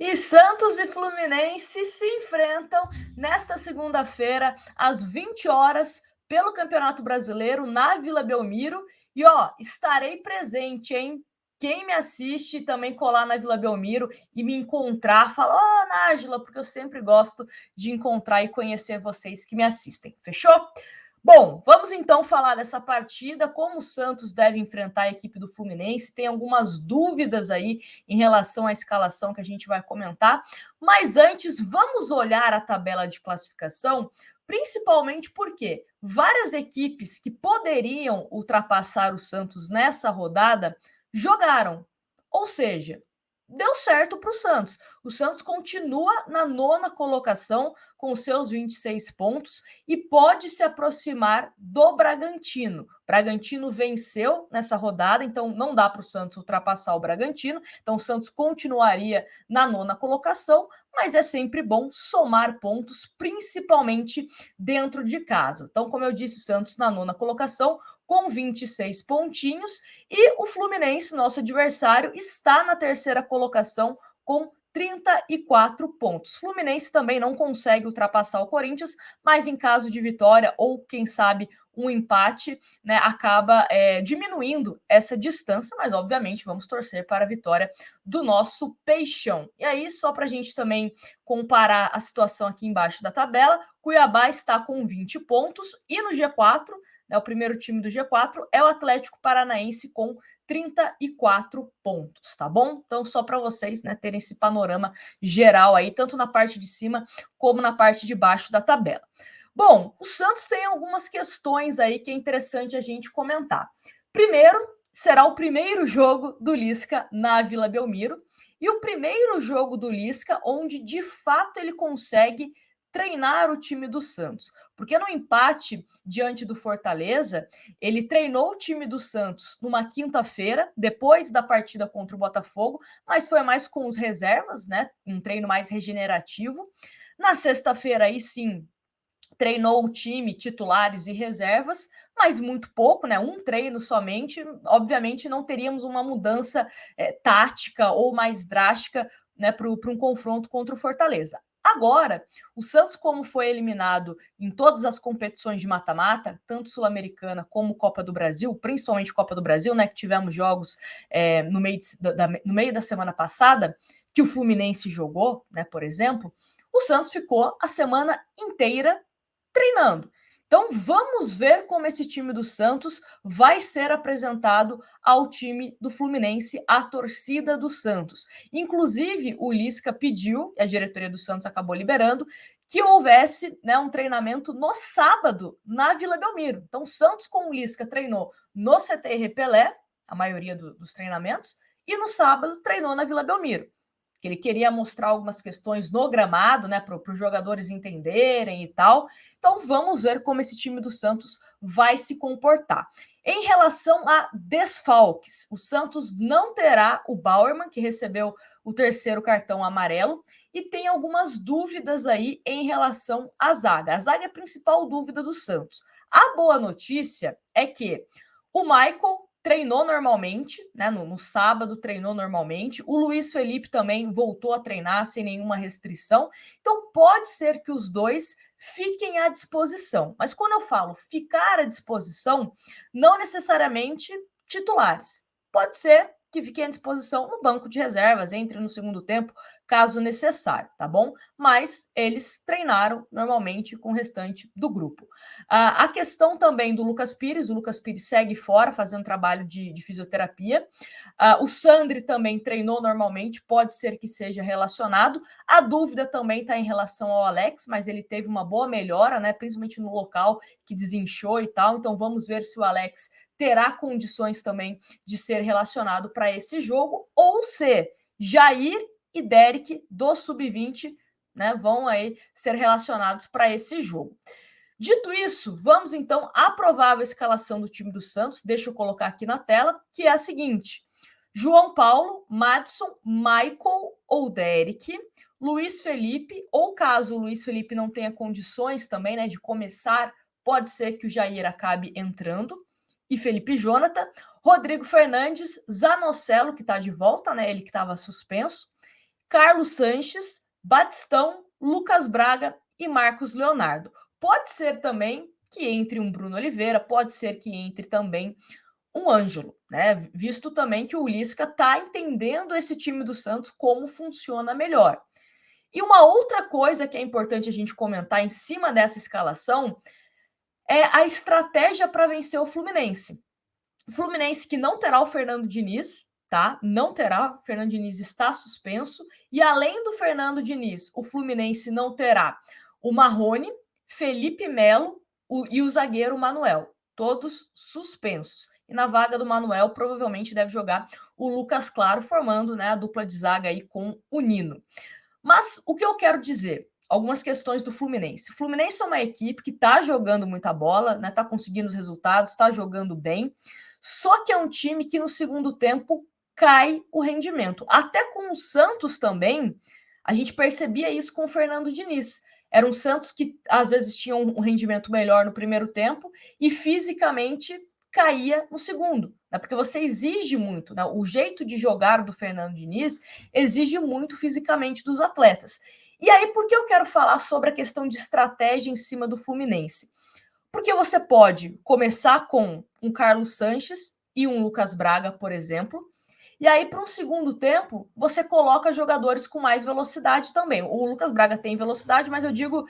E Santos e Fluminense se enfrentam nesta segunda-feira, às 20 horas, pelo Campeonato Brasileiro, na Vila Belmiro. E, estarei presente, hein? Quem me assiste também colar na Vila Belmiro e me encontrar, fala, Nájila, porque eu sempre gosto de encontrar e conhecer vocês que me assistem. Fechou? Bom, vamos então falar dessa partida, como o Santos deve enfrentar a equipe do Fluminense. Tem algumas dúvidas aí em relação à escalação que a gente vai comentar. Mas antes, vamos olhar a tabela de classificação, principalmente porque várias equipes que poderiam ultrapassar o Santos nessa rodada jogaram. Ou seja, deu certo para o Santos. O Santos continua na nona colocação com seus 26 pontos e pode se aproximar do Bragantino. O Bragantino venceu nessa rodada, então não dá para o Santos ultrapassar o Bragantino. Então o Santos continuaria na nona colocação, mas é sempre bom somar pontos, principalmente dentro de casa. Então, como eu disse, o Santos na nona colocação com 26 pontinhos e o Fluminense, nosso adversário, está na terceira colocação com 34 pontos. Fluminense também não consegue ultrapassar o Corinthians, mas em caso de vitória ou, quem sabe, um empate, né, acaba diminuindo essa distância, mas obviamente vamos torcer para a vitória do nosso Peixão. E aí, só para a gente também comparar a situação aqui embaixo da tabela, Cuiabá está com 20 pontos e no G4, né, o primeiro time do G4 é o Atlético Paranaense com 34 pontos, tá bom? Então, só para vocês, né, terem esse panorama geral aí, tanto na parte de cima como na parte de baixo da tabela. Bom, o Santos tem algumas questões aí que é interessante a gente comentar. Primeiro, será o primeiro jogo do Lisca na Vila Belmiro e o primeiro jogo do Lisca onde de fato ele consegue treinar o time do Santos. Porque no empate diante do Fortaleza, ele treinou o time do Santos numa quinta-feira, depois da partida contra o Botafogo, mas foi mais com os reservas, né? Um treino mais regenerativo. Na sexta-feira, aí sim, treinou o time, titulares e reservas, mas muito pouco, né? Um treino somente. Obviamente, não teríamos uma mudança tática ou mais drástica, né, para um confronto contra o Fortaleza. Agora, o Santos, como foi eliminado em todas as competições de mata-mata, tanto Sul-Americana como Copa do Brasil, principalmente Copa do Brasil, né, que tivemos jogos no meio da semana passada, que o Fluminense jogou, né, por exemplo, o Santos ficou a semana inteira treinando. Então vamos ver como esse time do Santos vai ser apresentado ao time do Fluminense, à torcida do Santos. Inclusive, o Lisca pediu, e a diretoria do Santos acabou liberando, que houvesse, né, um treinamento no sábado na Vila Belmiro. Então o Santos com o Lisca treinou no CT Pelé, a maioria dos treinamentos, e no sábado treinou na Vila Belmiro, que ele queria mostrar algumas questões no gramado, né, para os jogadores entenderem e tal. Então vamos ver como esse time do Santos vai se comportar. Em relação a desfalques, o Santos não terá o Bauerman, que recebeu o terceiro cartão amarelo, e tem algumas dúvidas aí em relação à zaga. A zaga é a principal dúvida do Santos. A boa notícia é que o Michael treinou normalmente, né? No sábado treinou normalmente. O Luiz Felipe também voltou a treinar sem nenhuma restrição. Então pode ser que os dois fiquem à disposição. Mas quando eu falo ficar à disposição, não necessariamente titulares. Pode ser que fiquem à disposição no banco de reservas, entre no segundo tempo, caso necessário, tá bom? Mas eles treinaram normalmente com o restante do grupo. A questão também do Lucas Pires, o Lucas Pires segue fora, fazendo trabalho de fisioterapia. O Sandri também treinou normalmente, pode ser que seja relacionado. A dúvida também está em relação ao Alex, mas ele teve uma boa melhora, né? Principalmente no local que desinchou e tal. Então vamos ver se o Alex terá condições também de ser relacionado para esse jogo, ou se Jair e Derek do Sub-20, né, vão aí ser relacionados para esse jogo. Dito isso, vamos então à provável escalação do time do Santos. Deixa eu colocar aqui na tela, que é a seguinte: João Paulo, Madison, Michael ou Derek, Luiz Felipe, ou caso o Luiz Felipe não tenha condições também, né, de começar, pode ser que o Jair acabe entrando, e Felipe Jonathan, Rodrigo Fernandes, Zanocelo, que está de volta, né, ele que estava suspenso, Carlos Sanches, Batistão, Lucas Braga e Marcos Leonardo. Pode ser também que entre um Bruno Oliveira, pode ser que entre também um Ângelo, né? Visto também que o Lisca está entendendo esse time do Santos como funciona melhor. E uma outra coisa que é importante a gente comentar em cima dessa escalação é a estratégia para vencer o Fluminense. O Fluminense que não terá o Fernando Diniz, tá? Não terá, o Fernando Diniz está suspenso. E além do Fernando Diniz, o Fluminense não terá o Marrone, Felipe Melo e o zagueiro Manuel, todos suspensos. E na vaga do Manuel, provavelmente deve jogar o Lucas Claro, formando, né, a dupla de zaga aí com o Nino. Mas o que eu quero dizer? Algumas questões do Fluminense. O Fluminense é uma equipe que está jogando muita bola, né? Está conseguindo os resultados, está jogando bem. Só que é um time que no segundo tempo cai o rendimento. Até com o Santos também, a gente percebia isso com o Fernando Diniz. Era um Santos que às vezes tinha um rendimento melhor no primeiro tempo e fisicamente caía no segundo, né? Porque você exige muito, né? O jeito de jogar do Fernando Diniz exige muito fisicamente dos atletas. E aí, por que eu quero falar sobre a questão de estratégia em cima do Fluminense? Porque você pode começar com um Carlos Sanches e um Lucas Braga, por exemplo, e aí, para um segundo tempo, você coloca jogadores com mais velocidade também. O Lucas Braga tem velocidade, mas eu digo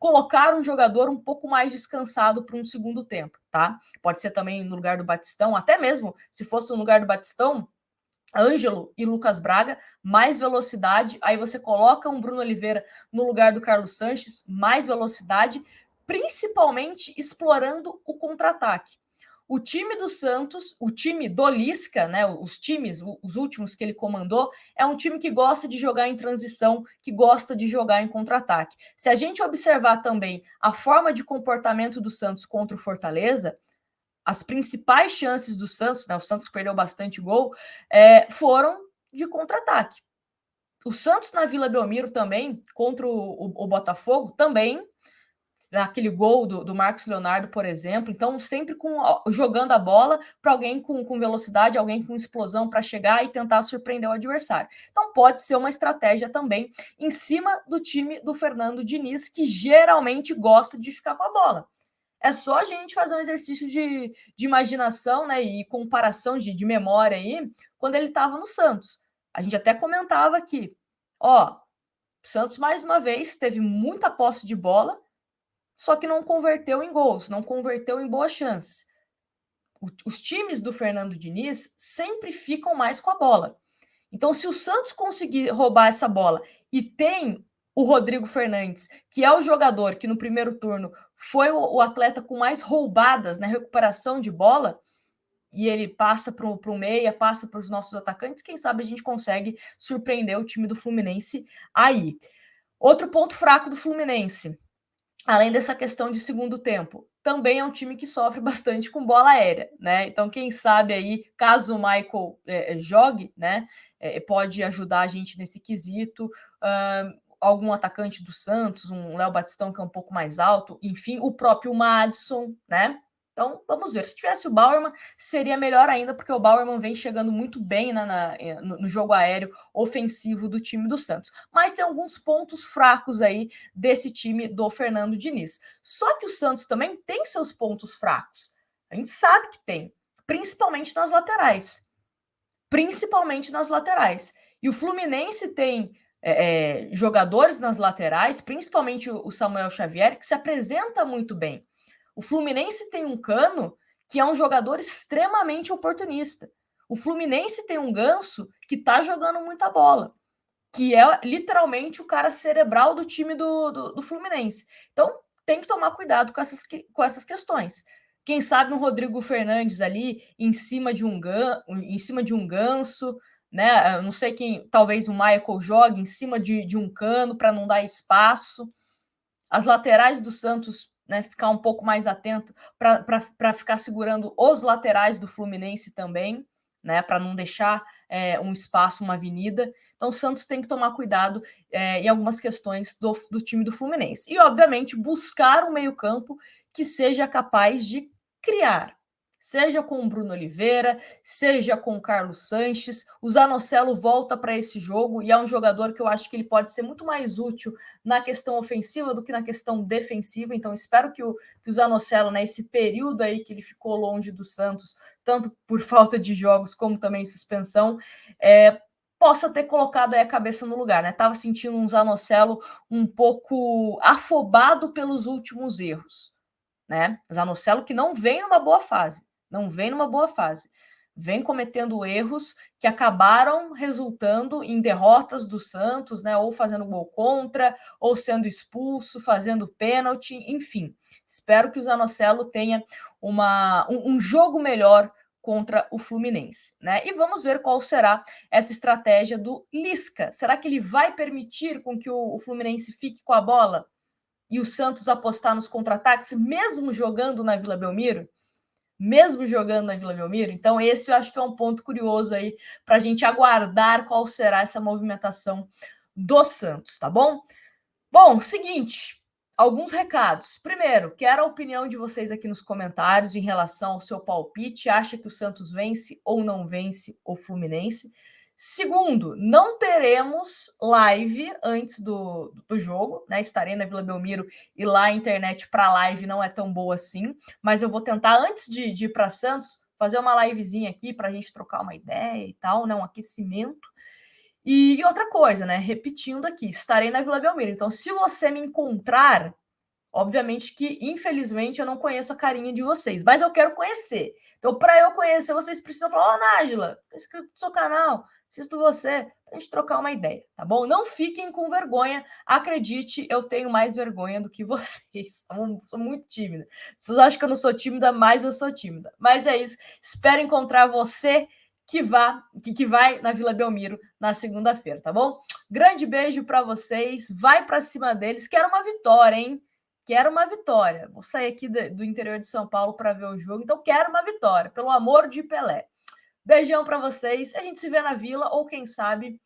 colocar um jogador um pouco mais descansado para um segundo tempo, tá? Pode ser também no lugar do Batistão, até mesmo se fosse no lugar do Batistão, Ângelo e Lucas Braga, mais velocidade. Aí você coloca um Bruno Oliveira no lugar do Carlos Sanches, mais velocidade, principalmente explorando o contra-ataque. O time do Santos, o time do Lisca, né, os times, os últimos que ele comandou, é um time que gosta de jogar em transição, que gosta de jogar em contra-ataque. Se a gente observar também a forma de comportamento do Santos contra o Fortaleza, as principais chances do Santos, né, o Santos que perdeu bastante gol, foram de contra-ataque. O Santos na Vila Belmiro também, contra o Botafogo, também naquele gol do Marcos Leonardo, por exemplo. Então, sempre jogando a bola para alguém com velocidade, alguém com explosão para chegar e tentar surpreender o adversário. Então, pode ser uma estratégia também em cima do time do Fernando Diniz, que geralmente gosta de ficar com a bola. É só a gente fazer um exercício de imaginação, né, e comparação de memória aí, quando ele estava no Santos. A gente até comentava aqui, ó, o Santos mais uma vez teve muita posse de bola, só que não converteu em gols, não converteu em boas chances. Os times do Fernando Diniz sempre ficam mais com a bola. Então, se o Santos conseguir roubar essa bola e tem o Rodrigo Fernandes, que é o jogador que no primeiro turno foi o atleta com mais roubadas na recuperação de bola, e ele passa para o meia, passa para os nossos atacantes, quem sabe a gente consegue surpreender o time do Fluminense aí. Outro ponto fraco do Fluminense, além dessa questão de segundo tempo, também é um time que sofre bastante com bola aérea, né? Então, quem sabe aí, caso o Michael jogue, né, pode ajudar a gente nesse quesito. Algum atacante do Santos, um Léo Batistão que é um pouco mais alto, enfim, o próprio Madison, né? Então, vamos ver. Se tivesse o Bauerman, seria melhor ainda, porque o Bauerman vem chegando muito bem no jogo aéreo ofensivo do time do Santos. Mas tem alguns pontos fracos aí desse time do Fernando Diniz. Só que o Santos também tem seus pontos fracos. A gente sabe que tem, principalmente nas laterais. Principalmente nas laterais. E o Fluminense tem jogadores nas laterais, principalmente o Samuel Xavier, que se apresenta muito bem. O Fluminense tem um Cano que é um jogador extremamente oportunista. O Fluminense tem um Ganso que tá jogando muita bola, que é literalmente o cara cerebral do time do Fluminense. Então, tem que tomar cuidado com essas questões. Quem sabe um Rodrigo Fernandes ali em cima de um Ganso, né? Eu não sei quem, talvez o Michael jogue em cima de um Cano para não dar espaço. As laterais do Santos, né, ficar um pouco mais atento para ficar segurando os laterais do Fluminense também, né, para não deixar um espaço, uma avenida. Então o Santos tem que tomar cuidado em algumas questões do time do Fluminense. E, obviamente, buscar um meio-campo que seja capaz de criar. seja com o Bruno Oliveira, seja com o Carlos Sanches. O Zanocelo volta para esse jogo e é um jogador que eu acho que ele pode ser muito mais útil na questão ofensiva do que na questão defensiva. Então, espero que o Zanocelo, né, esse período aí que ele ficou longe do Santos, tanto por falta de jogos como também suspensão, possa ter colocado aí a cabeça no lugar, né? Tava sentindo um Zanocelo um pouco afobado pelos últimos erros, né? Zanocelo que não vem numa boa fase, vem cometendo erros que acabaram resultando em derrotas do Santos, né? Ou fazendo gol contra, ou sendo expulso, fazendo pênalti, enfim. Espero que o Zanocelo tenha um jogo melhor contra o Fluminense, né? E vamos ver qual será essa estratégia do Lisca. Será que ele vai permitir com que o Fluminense fique com a bola e o Santos apostar nos contra-ataques, mesmo jogando na Vila Belmiro? Então esse eu acho que é um ponto curioso aí para a gente aguardar qual será essa movimentação do Santos, tá bom? Bom, seguinte, alguns recados. Primeiro, quero a opinião de vocês aqui nos comentários em relação ao seu palpite. Acha que o Santos vence ou não vence o Fluminense? Segundo, não teremos live antes do jogo, né? Estarei na Vila Belmiro e lá a internet para live não é tão boa assim, mas eu vou tentar, antes de ir para Santos, fazer uma livezinha aqui para a gente trocar uma ideia e tal, né? Um aquecimento. E outra coisa, né? Repetindo aqui, estarei na Vila Belmiro. Então, se você me encontrar, obviamente que, infelizmente, eu não conheço a carinha de vocês, mas eu quero conhecer. Então, para eu conhecer, vocês precisam falar: ó, Nájila, tô inscrito no seu canal, assisto você, pra gente trocar uma ideia, tá bom? Não fiquem com vergonha, acredite, eu tenho mais vergonha do que vocês, tá bom? Sou muito tímida. Vocês acham que eu não sou tímida, mas eu sou tímida. Mas é isso, espero encontrar você que vai na Vila Belmiro na segunda-feira, tá bom? Grande beijo para vocês, vai para cima deles, quero uma vitória, hein? Quero uma vitória. Vou sair aqui do interior de São Paulo para ver o jogo, então quero uma vitória, pelo amor de Pelé. Beijão para vocês, a gente se vê na Vila ou quem sabe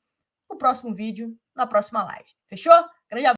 no próximo vídeo, na próxima live. Fechou? Grande abraço.